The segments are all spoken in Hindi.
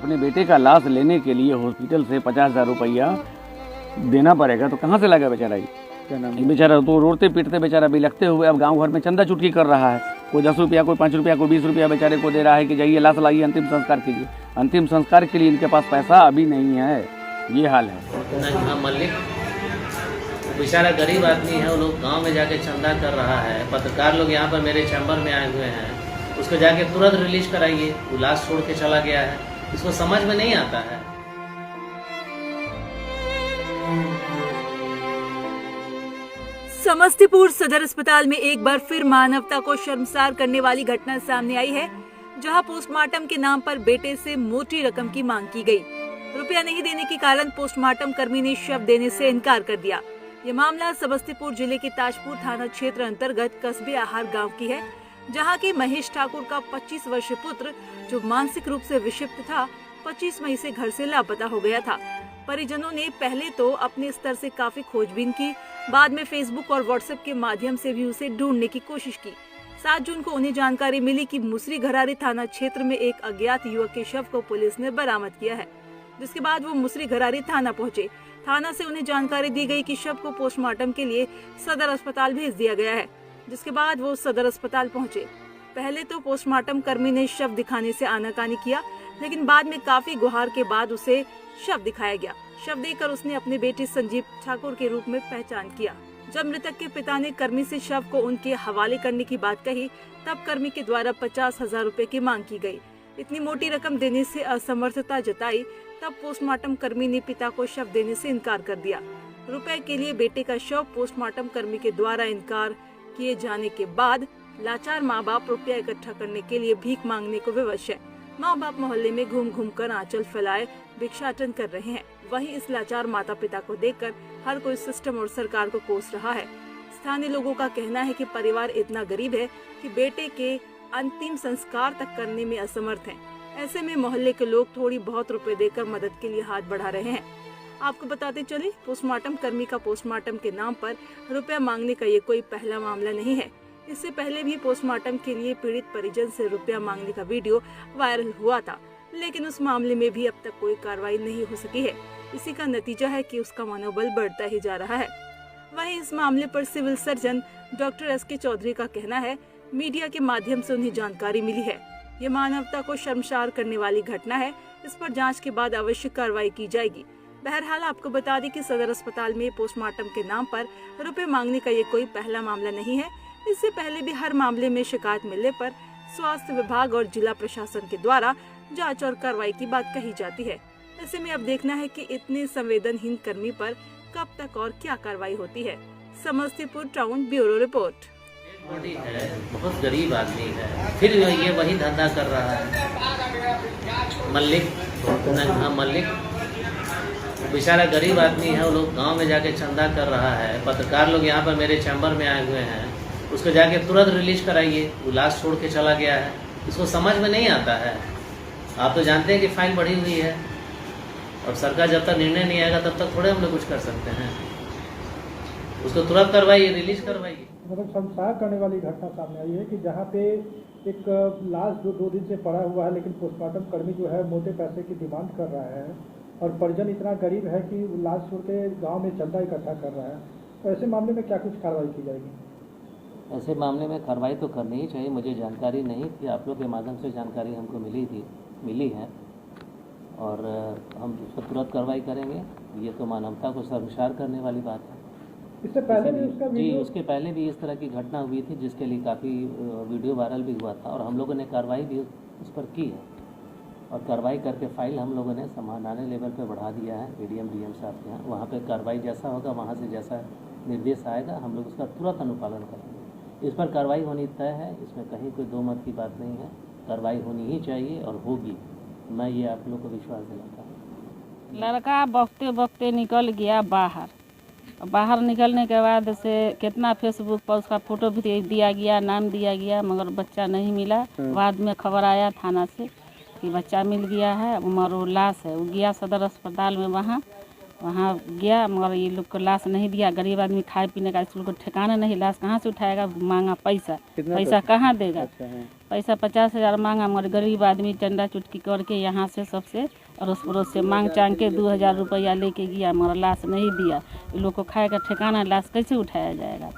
अपने बेटे का लाश लेने के लिए हॉस्पिटल से 50,000 रुपया देना पड़ेगा, तो कहाँ से लाएगा बेचारा? ये बेचारा तो रोडते पीटते बेचारा बिलखते हुए अब गांव घर में चंदा चुटकी कर रहा है। कोई 10 रुपया, कोई 5 रुपया, कोई 20 रुपया बेचारे को दे रहा है कि जाइए लाश लाइए अंतिम संस्कार कीजिए। अंतिम संस्कार के लिए इनके पास पैसा अभी नहीं है, ये हाल है। मल्लिक बेचारा गरीब आदमी है, वो लोग गांव में जाके चंदा कर रहा है। पत्रकार लोग यहाँ पर मेरे चैम्बर में आए हुए हैं, उसको जाके तुरंत रिलीज कराइए। वो लाश छोड़ के चला गया है, इसको समझ में नहीं आता है। समस्तीपुर सदर अस्पताल में एक बार फिर मानवता को शर्मसार करने वाली घटना सामने आई है, जहां पोस्टमार्टम के नाम पर बेटे से मोटी रकम की मांग की गई। रुपया नहीं देने के कारण पोस्टमार्टम कर्मी ने शव देने से इनकार कर दिया। ये मामला समस्तीपुर जिले के ताजपुर थाना क्षेत्र अंतर्गत कस्बे आहार गांव की है, जहां के महेश ठाकुर का 25 वर्षीय पुत्र, जो मानसिक रूप से विक्षिप्त था, 25 मई से घर से लापता हो गया था। परिजनों ने पहले तो अपने स्तर से काफी खोजबीन की, बाद में फेसबुक और व्हाट्सएप के माध्यम से भी उसे ढूंढने की कोशिश की। 7 जून को उन्हें जानकारी मिली कि मुसरी घरारी थाना क्षेत्र में एक अज्ञात युवक के शव को पुलिस ने बरामद किया है, जिसके बाद वो मुसरी घरारी थाना पहुंचे। थाना से उन्हें जानकारी दी गई कि शव को पोस्टमार्टम के लिए सदर अस्पताल भेज दिया गया है, जिसके बाद वो सदर अस्पताल पहुंचे। पहले तो पोस्टमार्टम कर्मी ने शव दिखाने से आनाकानी किया, लेकिन बाद में काफी गुहार के बाद उसे शव दिखाया गया। शव देखकर उसने अपने बेटे संजीव ठाकुर के रूप में पहचान किया। जब मृतक के पिता ने कर्मी से शव को उनके हवाले करने की बात कही, तब कर्मी के द्वारा 50,000 रुपए की मांग की गई। इतनी मोटी रकम देने से असमर्थता जताई, तब पोस्टमार्टम कर्मी ने पिता को शव देने से इनकार कर दिया। रुपए के लिए बेटे का शव पोस्टमार्टम कर्मी के द्वारा इनकार किए जाने के बाद लाचार माँ बाप रुपया इकट्ठा करने के लिए भीख मांगने को विवश है। माँ बाप मोहल्ले में घूम घूम कर आंचल फैलाए भिक्षाटन कर रहे हैं। वहीं इस लाचार माता पिता को देखकर हर कोई सिस्टम और सरकार को कोस रहा है। स्थानीय लोगों का कहना है कि परिवार इतना गरीब है कि बेटे के अंतिम संस्कार तक करने में असमर्थ हैं। ऐसे में मोहल्ले के लोग थोड़ी बहुत रुपए देकर मदद के लिए हाथ बढ़ा रहे हैं। आपको बताते चले, पोस्टमार्टम कर्मी का पोस्टमार्टम के नाम पर रुपया मांगने का ये कोई पहला मामला नहीं है। इससे पहले भी पोस्टमार्टम के लिए पीड़ित परिजन से रुपया मांगने का वीडियो वायरल हुआ था, लेकिन उस मामले में भी अब तक कोई कार्रवाई नहीं हो सकी है। इसी का नतीजा है कि उसका मनोबल बढ़ता ही जा रहा है। वहीं इस मामले पर civil surgeon doctor SK Chaudhary का कहना है, मीडिया के माध्यम से उन्हें जानकारी मिली है। ये मानवता को शर्मसार करने वाली घटना है, इस पर जांच के बाद आवश्यक कार्रवाई की जाएगी। बहरहाल आपको बता दें कि सदर अस्पताल में पोस्टमार्टम के नाम पर रुपए मांगने का ये कोई पहला मामला नहीं है। इससे पहले भी हर मामले में शिकायत मिलने पर स्वास्थ्य विभाग और जिला प्रशासन के द्वारा जांच और कार्रवाई की बात कही जाती है। ऐसे में अब देखना है कि इतने संवेदनहीन कर्मी पर कब तक और क्या कार्रवाई होती है। Samastipur town bureau report. Body है, बहुत गरीब आदमी है, फिर ये वही धंधा कर रहा है। मल्लिक बेचारा गरीब आदमी है, वो लोग गांव में जाके चंदा कर रहा है। पत्रकार लोग यहाँ पर मेरे चैम्बर में आए हुए हैं, उसको जाके तुरंत रिलीज कराइए। वो लाश छोड़ के चला गया है, इसको समझ में नहीं आता है। आप तो जानते हैं कि फाइन बढ़ी हुई है, और सरकार जब तक निर्णय नहीं आएगा तब तक थोड़े हम लोग कुछ कर सकते हैं। उसको तुरंत करवाइए, रिलीज करवाइए। मतलब शर्मसार करने वाली घटना सामने आई है कि जहाँ पे एक लाश जो 2 दिन से पड़ा हुआ है, लेकिन पोस्टमार्टम कर्मी जो है मोटे पैसे की डिमांड कर रहा है, और परिजन इतना गरीब है कि लाश छोड़ के गाँव में चंदा इकट्ठा कर रहा है। तो ऐसे मामले में क्या कुछ कार्रवाई की जाएगी? ऐसे मामले में कार्रवाई तो करनी ही चाहिए। मुझे जानकारी नहीं थी, आप लोग के माध्यम से जानकारी हमको मिली है, और हम उस पर तुरंत कार्रवाई करेंगे। ये तो मानवता को शर्मसार करने वाली बात है। इससे पहले भी उसका वीडियो... उसके पहले भी इस तरह की घटना हुई थी, जिसके लिए काफ़ी वीडियो वायरल भी हुआ था, और हम लोगों ने कार्रवाई भी उस पर की है, और कार्रवाई करके फाइल हम लोगों ने समाहरणालय लेवल पर बढ़ा दिया है ADM DM साहब के यहाँ। वहाँ पर कार्रवाई जैसा होगा, वहाँ से जैसा निर्देश आएगा हम लोग उसका तुरंत अनुपालन करेंगे। इस पर कार्रवाई होनी तय है, इसमें कहीं कोई दो मत की बात नहीं है। कार्रवाई होनी ही चाहिए और होगी, मैं ये आप लोग को विश्वास दिलाता हूँ। लड़का बकते बकते निकल गया बाहर निकलने के बाद से कितना फेसबुक पर उसका फोटो भी दिया गया, नाम दिया गया, मगर बच्चा नहीं मिला। बाद में खबर आया थाना से कि बच्चा मिल गया है, उमर वो लाश है। वो गया सदर अस्पताल में, वहाँ गया मगर ये लोग को लाश नहीं दिया। गरीब आदमी खाए पीने का इस लोग को ठिकाना नहीं, लाश कहाँ से उठाएगा, मांगा पैसा, पैसा कहाँ देगा। अच्छा है। पैसा 50,000 मांगा मगर गरीब आदमी चंदा चुटकी करके यहाँ से सबसे अड़ोस पड़ोस से मांग चांग के 2,000 रुपया लेके गया मगर लाश नहीं दिया। इन लोग को खाए का ठिकाना, लाश कैसे उठाया जाएगा।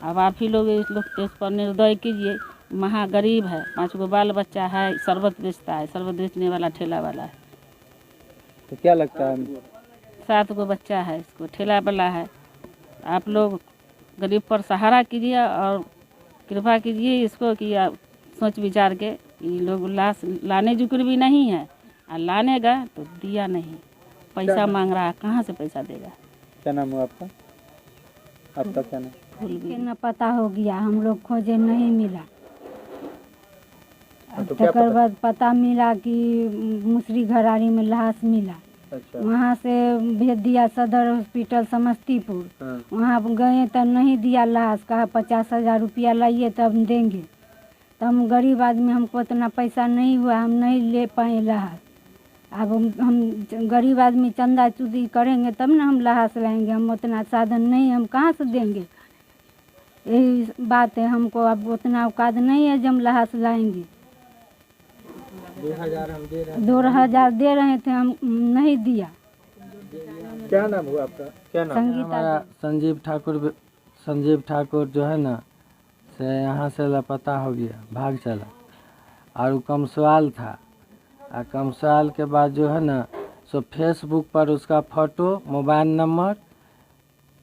अब आप ही लोग इस लोग के पर निर्दय कीजिए। महा गरीब है, 5 गो बाल बच्चा है, शरबत बेचता है, शरबत बेचने वाला ठेला वाला है। तो क्या लगता है? 7 गो बच्चा है, इसको ठेला वाला है। आप लोग गरीब पर सहारा कीजिए और कृपा कीजिए इसको कि सोच विचार के ये लोग लाश लाने जुक्र भी नहीं है और लानेगा तो दिया नहीं, पैसा मांग रहा है, कहाँ से पैसा देगा। क्या नाम हुआ आपका? आपका क्या नाम? न पता हो गया, हम लोग खोजे नहीं मिला। तो क्या तकर बाद पता मिला कि मुसरी घरारी में लाश मिला। अच्छा। वहाँ से भेज दिया सदर हॉस्पिटल समस्तीपुर। हाँ। वहाँ गए तब नहीं दिया लाश, कहा 50,000 रुपया लाइए तब देंगे। तो हम गरीब आदमी, हमको उतना पैसा नहीं हुआ, हम नहीं ले पाए लाश। अब हम गरीब आदमी चंदा चुदी करेंगे तब ना हम लाश लाएंगे, हम उतना साधन नहीं, हम कहाँ से देंगे। यही बात है, हमको अब उतना औकात नहीं है जो हम लाश लाएंगे। 2,000 हम दे रहे हैं। 2,000 दे रहे थे, हम नहीं दिया। क्या नाम हुआ आपका? क्या नाम? संगीता संजीव ठाकुर जो है ना से यहाँ से लापता हो गया, भाग चला। और वो कमसवाल था, और कमसवाल के बाद जो है ना सो फेसबुक पर उसका फ़ोटो, मोबाइल नंबर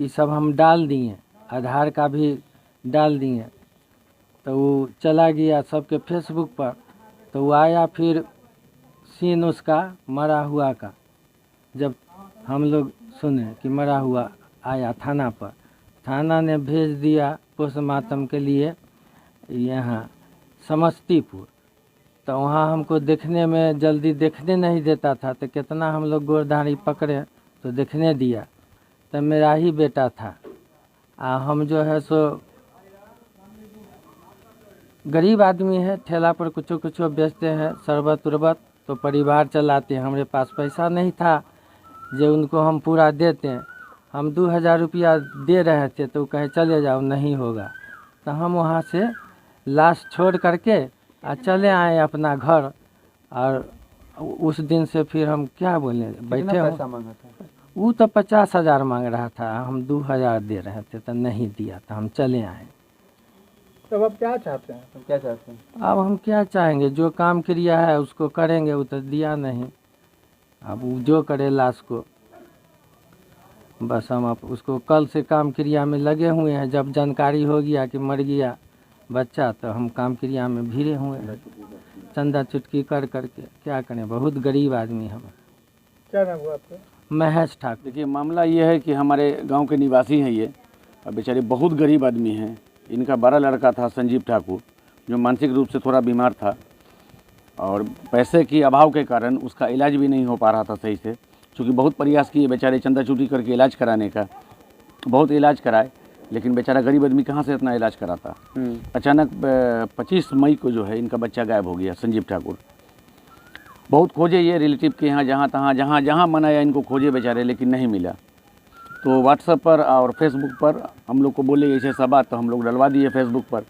ये सब हम डाल दिए, आधार का भी डाल दिए। तो वो चला गया सबके फेसबुक पर। तो वो आया फिर सीन उसका मरा हुआ का, जब हम लोग सुने कि मरा हुआ आया थाना पर, थाना ने भेज दिया पोस्टमार्टम के लिए यहाँ समस्तीपुर। तो वहाँ हमको देखने में जल्दी देखने नहीं देता था, तो कितना हम लोग गोरधारी पकड़े तो देखने दिया। तो मेरा ही बेटा था। हम जो है सो गरीब आदमी है, ठेला पर कुछ कुछ बेचते हैं, शरबत उरबत, तो परिवार चलाते हैं। हमारे पास पैसा नहीं था जो उनको हम पूरा देते हैं। हम 2,000 रुपया दे रहे थे तो कहे चले जाओ, नहीं होगा। तो हम वहाँ से लाश छोड़ करके चले आए अपना घर। और उस दिन से फिर हम क्या बोले, बैठे हो। पैसा मांगा था? वो तो 50,000 मांग रहा था, हम 2,000 दे रहे थे तो नहीं दिया, तो हम चले आए। तब आप क्या चाहते हैं? हम क्या चाहते हैं? अब हम क्या चाहेंगे, जो काम क्रिया है उसको करेंगे, वो तो दिया नहीं। अब वो जो करे लाश को, बस हम अब उसको कल से काम क्रिया में लगे हुए हैं। जब जानकारी हो गया कि मर गया बच्चा तो हम काम क्रिया में भिड़े हुए हैं, चंदा चुटकी कर करके। क्या करें, बहुत गरीब आदमी हम। क्या नाम हुआ आपका? महेश ठाकुर। देखिए मामला ये है कि हमारे गांव के निवासी हैं ये, और बेचारे बहुत गरीब आदमी हैं। इनका बड़ा लड़का था संजीव ठाकुर, जो मानसिक रूप से थोड़ा बीमार था और पैसे की अभाव के कारण उसका इलाज भी नहीं हो पा रहा था सही से। चूँकि बहुत प्रयास किए बेचारे चंदा चुटी करके इलाज कराने का, बहुत इलाज कराए, लेकिन बेचारा गरीब आदमी कहाँ से इतना इलाज कराता। अचानक 25 मई को जो है इनका बच्चा गायब हो गया, संजीव ठाकुर। बहुत खोजे ये रिलेटिव के यहाँ, जहाँ तहाँ जहाँ मनाया इनको खोजे बेचारे, लेकिन नहीं मिला। तो व्हाट्सएप पर और फेसबुक पर हम लोग को बोले ऐसे ऐसा बात, तो हम लोग डलवा दिए फेसबुक पर।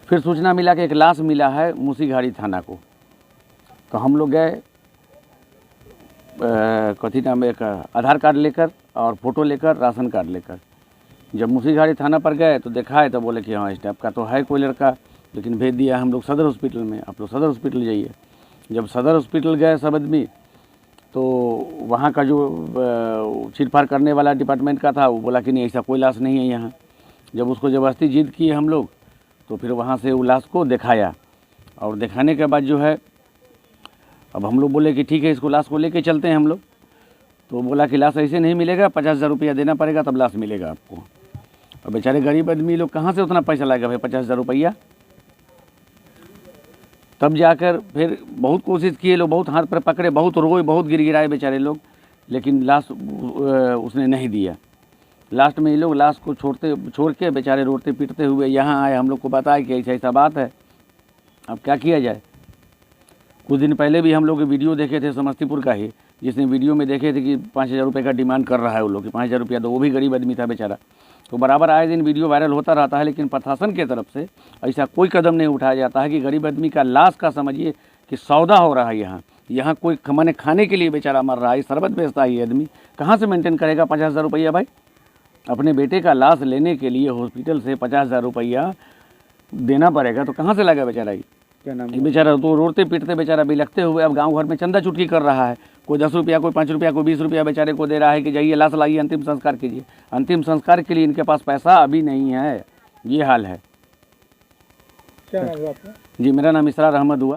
फिर सूचना मिला कि एक लाश मिला है मूसीघाड़ी थाना को। तो हम लोग गए, कथी नाम, एक आधार कार्ड लेकर और फ़ोटो लेकर, राशन कार्ड लेकर। जब मूसीघाड़ी थाना पर गए तो देखा है, तो बोले कि हाँ इस टाइप का तो है कोई लड़का, लेकिन भेज दिया हम लोग सदर हॉस्पिटल में, आप लोग सदर हॉस्पिटल जाइए। जब सदर हॉस्पिटल गए सब आदमी, तो वहाँ का जो छीड़फाड़ करने वाला डिपार्टमेंट का था, वो बोला कि नहीं ऐसा कोई लाश नहीं है यहाँ। जब उसको ज़बरदस्ती जिद की हम लोग, तो फिर वहाँ से वो लाश को दिखाया, और दिखाने के बाद जो है अब हम लोग बोले कि ठीक है इसको लाश को लेके चलते हैं हम लोग। तो बोला कि लाश ऐसे नहीं मिलेगा, 50,000 रुपया देना पड़ेगा तब लाश मिलेगा आपको। और बेचारे गरीब आदमी लोग कहाँ से उतना पैसा लाएगा भाई, 50,000 रुपया। तब जाकर फिर बहुत कोशिश किए लोग, बहुत हाथ पर पकड़े, बहुत रोए, बहुत गिड़गिड़ाए बेचारे लोग, लेकिन लाश उसने नहीं दिया। लास्ट में ये लोग लाश को छोड़ के बेचारे रोते पीटते हुए यहाँ आए, हम लोग को बताया कि ऐसा ऐसा बात है, अब क्या किया जाए। कुछ दिन पहले भी हम लोग वीडियो देखे थे समस्तीपुर का ही, जिसने वीडियो में देखे थे कि 5,000 रुपये का डिमांड कर रहा है वो लोग कि 5,000 रुपया दो, वो भी गरीब आदमी था बेचारा। तो बराबर आए दिन वीडियो वायरल होता रहता है, लेकिन प्रशासन की तरफ से ऐसा कोई कदम नहीं उठाया जाता है कि गरीब आदमी का लाश का समझिए कि सौदा हो रहा है। यहाँ कोई माने खाने के लिए बेचारा मर रहा है, शरबत बेचता है ये आदमी, कहाँ से मेंटेन करेगा 50,000 रुपया भाई? अपने बेटे का लाश लेने के लिए हॉस्पिटल से 50,000 रुपया देना पड़ेगा, तो कहाँ से लगा बेचारा ये? क्या नाम ये बेचारा तो रोडते पीटते बेचारा बिलखते हुए अब गांव घर में चंदा चुटकी कर रहा है। कोई 10 रुपया, कोई 5 रुपया, कोई 20 रुपया बेचारे को दे रहा है कि जाइए लाश लाइए, अंतिम संस्कार कीजिए। अंतिम संस्कार के लिए इनके पास पैसा अभी नहीं है, ये हाल है। क्या नाम हुआ आपका? जी, मेरा नाम इसरार अहमद हुआ।